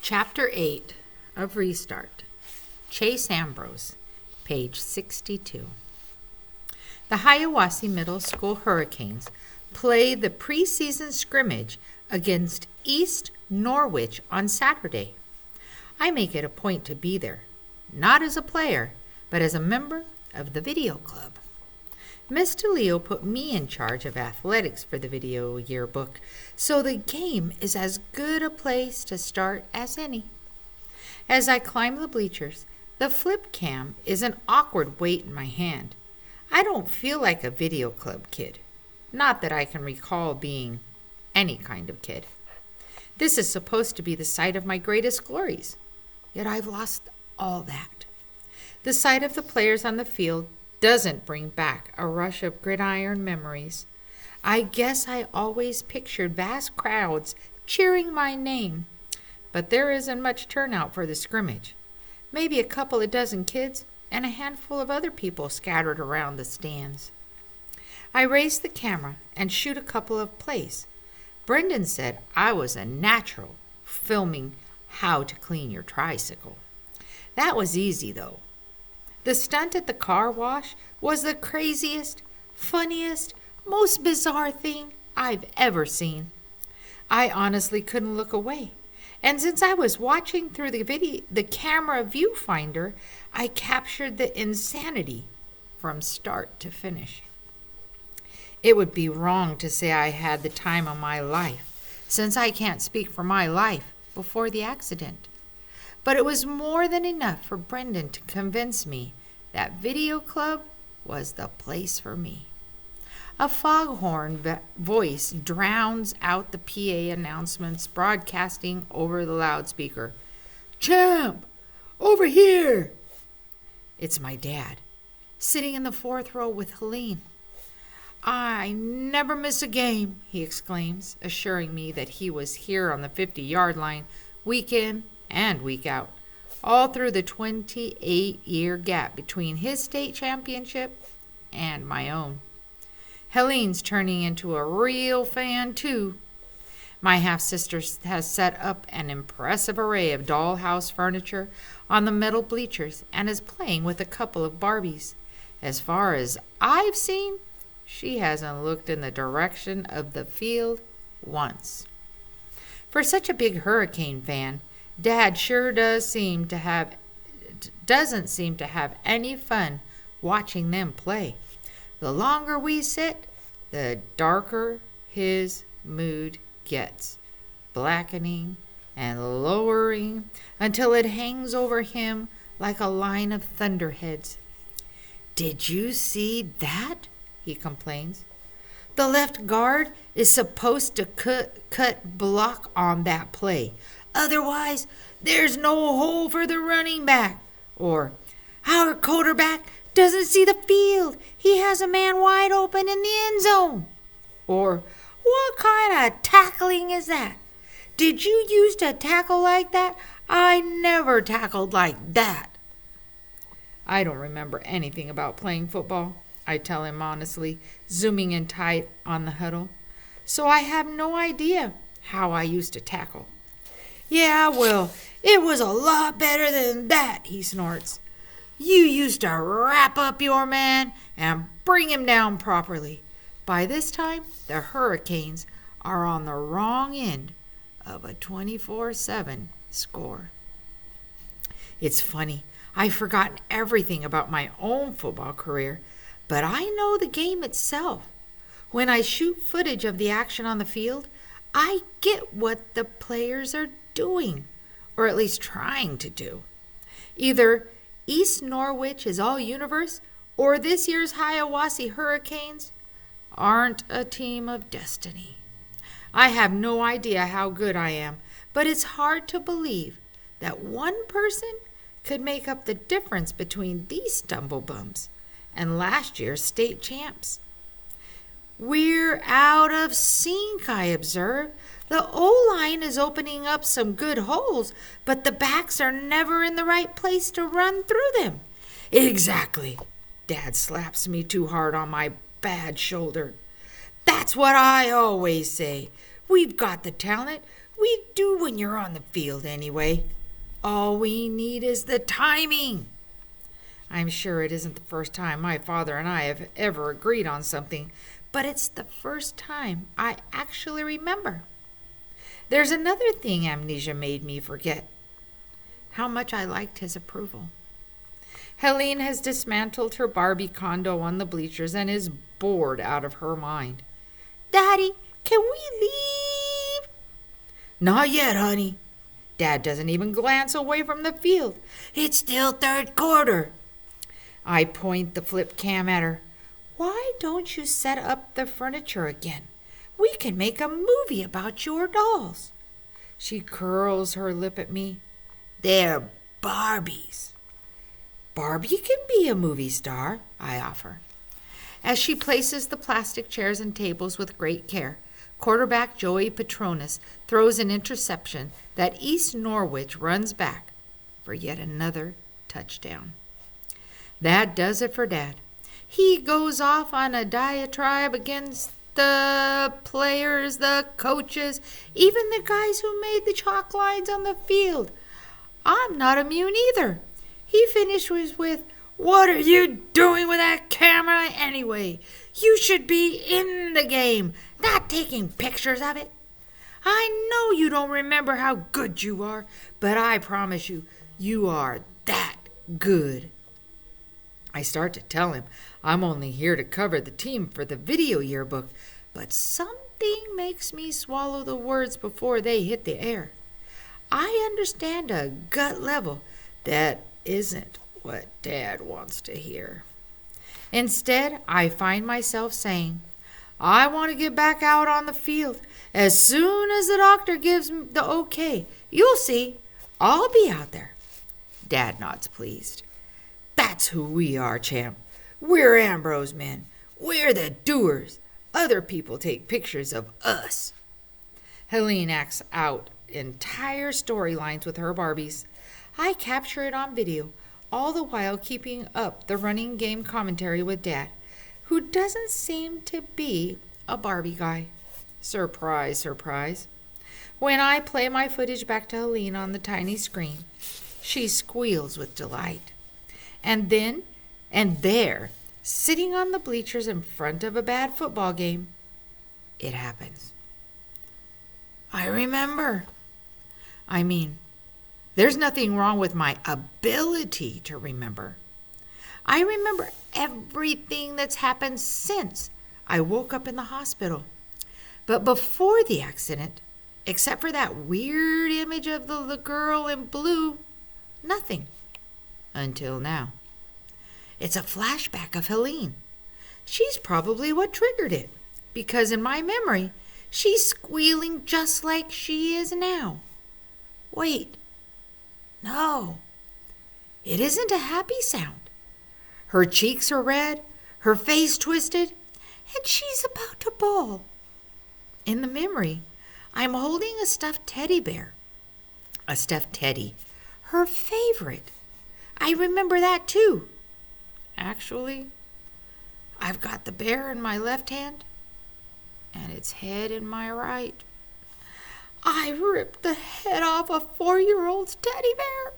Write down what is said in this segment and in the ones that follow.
Chapter 8 of Restart. Chase Ambrose, page 62. The Hiawassee Middle School Hurricanes play the preseason scrimmage against East Norwich on Saturday. I make it a point to be there, not as a player, but as a member of the video club. Miss DeLeo put me in charge of athletics for the video yearbook, so the game is as good a place to start as any. As I climb the bleachers, the flip cam is an awkward weight in my hand. I don't feel like a video club kid. Not that I can recall being any kind of kid. This is supposed to be the site of my greatest glories, yet I've lost all that. The sight of the players on the field doesn't bring back a rush of gridiron memories. I guess I always pictured vast crowds cheering my name, but there isn't much turnout for the scrimmage. Maybe a couple of dozen kids and a handful of other people scattered around the stands. I raise the camera and shoot a couple of plays. Brendan said I was a natural filming how to clean your tricycle. That was easy, though. The stunt at the car wash was the craziest, funniest, most bizarre thing I've ever seen. I honestly couldn't look away. And since I was watching through the camera viewfinder, I captured the insanity from start to finish. It would be wrong to say I had the time of my life, since I can't speak for my life before the accident. But it was more than enough for Brendan to convince me that video club was the place for me. A foghorn voice drowns out the PA announcements broadcasting over the loudspeaker. "Champ, over here!" It's my dad, sitting in the fourth row with Helene. "I never miss a game," he exclaims, assuring me that he was here on the 50-yard line week in and week out, all through the 28-year gap between his state championship and my own. Helene's turning into a real fan, too. My half-sister has set up an impressive array of dollhouse furniture on the metal bleachers and is playing with a couple of Barbies. As far as I've seen, she hasn't looked in the direction of the field once. For such a big Hurricane fan, Dad sure doesn't seem to have any fun watching them play. The longer we sit, the darker his mood gets, blackening and lowering until it hangs over him like a line of thunderheads. "Did you see that?" he complains. "The left guard is supposed to cut block on that play. Otherwise, there's no hole for the running back." Or, "Our quarterback doesn't see the field. He has a man wide open in the end zone." Or, "What kind of tackling is that? Did you used to tackle like that? I never tackled like that." I don't remember anything about playing football, I tell him honestly, zooming in tight on the huddle. So I have no idea how I used to tackle. "Yeah, well, it was a lot better than that," he snorts. "You used to wrap up your man and bring him down properly." By this time, the Hurricanes are on the wrong end of a 24-7 score. It's funny, I've forgotten everything about my own football career, but I know the game itself. When I shoot footage of the action on the field, I get what the players are doing, or at least trying to do. Either East Norwich is all universe, or this year's Hiawassee Hurricanes aren't a team of destiny. I have no idea how good I am, but it's hard to believe that one person could make up the difference between these stumblebums and last year's state champs. "We're out of sync," I observe. "The O-line is opening up some good holes, but the backs are never in the right place to run through them." "Exactly." Dad slaps me too hard on my bad shoulder. "That's what I always say. We've got the talent. We we do when you're on the field anyway? All we need is the timing. I'm sure it isn't the first time my father and I have ever agreed on something, but it's the first time I actually remember. There's another thing amnesia made me forget: how much I liked his approval. Helene has dismantled her Barbie condo on the bleachers and is bored out of her mind. Daddy, can we leave? Not yet, honey. Dad doesn't even glance away from the field. It's still third quarter. I point the flip cam at her. Why don't you set up the furniture again? We can make a movie about your dolls. She curls her lip at me. They're Barbies. Barbie can be a movie star, I offer. As she places the plastic chairs and tables with great care, quarterback Joey Petronas throws an interception that East Norwich runs back for yet another touchdown. That does it for Dad. He goes off on a diatribe against the players, the coaches, even the guys who made the chalk lines on the field. I'm not immune either. He finishes with, "What are you doing with that camera anyway? You should be in the game, not taking pictures of it. I know you don't remember how good you are, but I promise you, you are that good." I start to tell him I'm only here to cover the team for the video yearbook, but something makes me swallow the words before they hit the air. I understand a gut level that isn't what Dad wants to hear. Instead, I find myself saying, I want to get back out on the field. As soon as the doctor gives the okay, you'll see, I'll be out there. Dad nods pleased. That's who we are, champ. We're Ambrose men. We're the doers. Other people take pictures of us. Helene acts out entire storylines with her Barbies. I capture it on video, all the while keeping up the running game commentary with Dad, who doesn't seem to be a Barbie guy. Surprise, surprise. When I play my footage back to Helene on the tiny screen, she squeals with delight. And there, sitting on the bleachers in front of a bad football game, it happens. I remember. I mean, there's nothing wrong with my ability to remember. I remember everything that's happened since I woke up in the hospital. But before the accident, except for that weird image of the girl in blue, nothing. Until now. It's a flashback of Helene. She's probably what triggered it, because in my memory, she's squealing just like she is now. Wait. No. It isn't a happy sound. Her cheeks are red, her face twisted, and she's about to bawl. In the memory, I'm holding a stuffed teddy bear. A stuffed teddy. Her favorite. I remember that too. Actually, I've got the bear in my left hand and its head in my right. I ripped the head off a 4-year-old's teddy bear.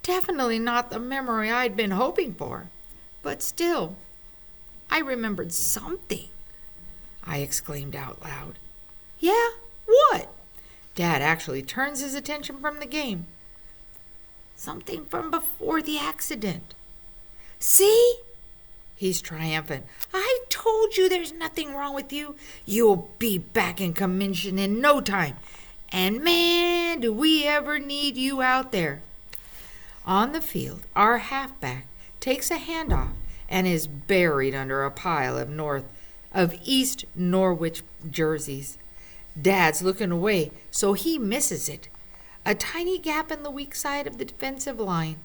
Definitely not the memory I'd been hoping for, but still, I remembered something. I exclaimed out loud. Yeah, what? Dad actually turns his attention from the game. Something from before the accident. See? He's triumphant. I told you there's nothing wrong with you. You'll be back in commission in no time. And man, do we ever need you out there. On the field, our halfback takes a handoff and is buried under a pile of East Norwich jerseys. Dad's looking away, so he misses it. A tiny gap in the weak side of the defensive line.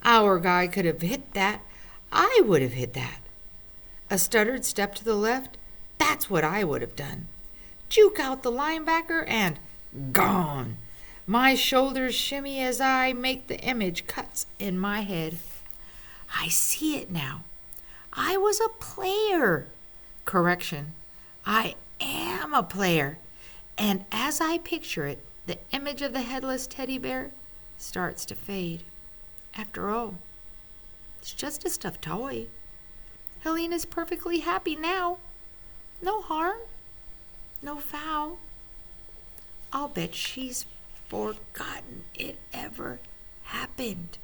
Our guy could have hit that. I would have hit that. A stuttered step to the left. That's what I would have done. Juke out the linebacker and gone. My shoulders shimmy as I make the image cuts in my head. I see it now. I was a player. Correction. I am a player. And as I picture it, the image of the headless teddy bear starts to fade. After all, it's just a stuffed toy. Helena's perfectly happy now. No harm, no foul. I'll bet she's forgotten it ever happened.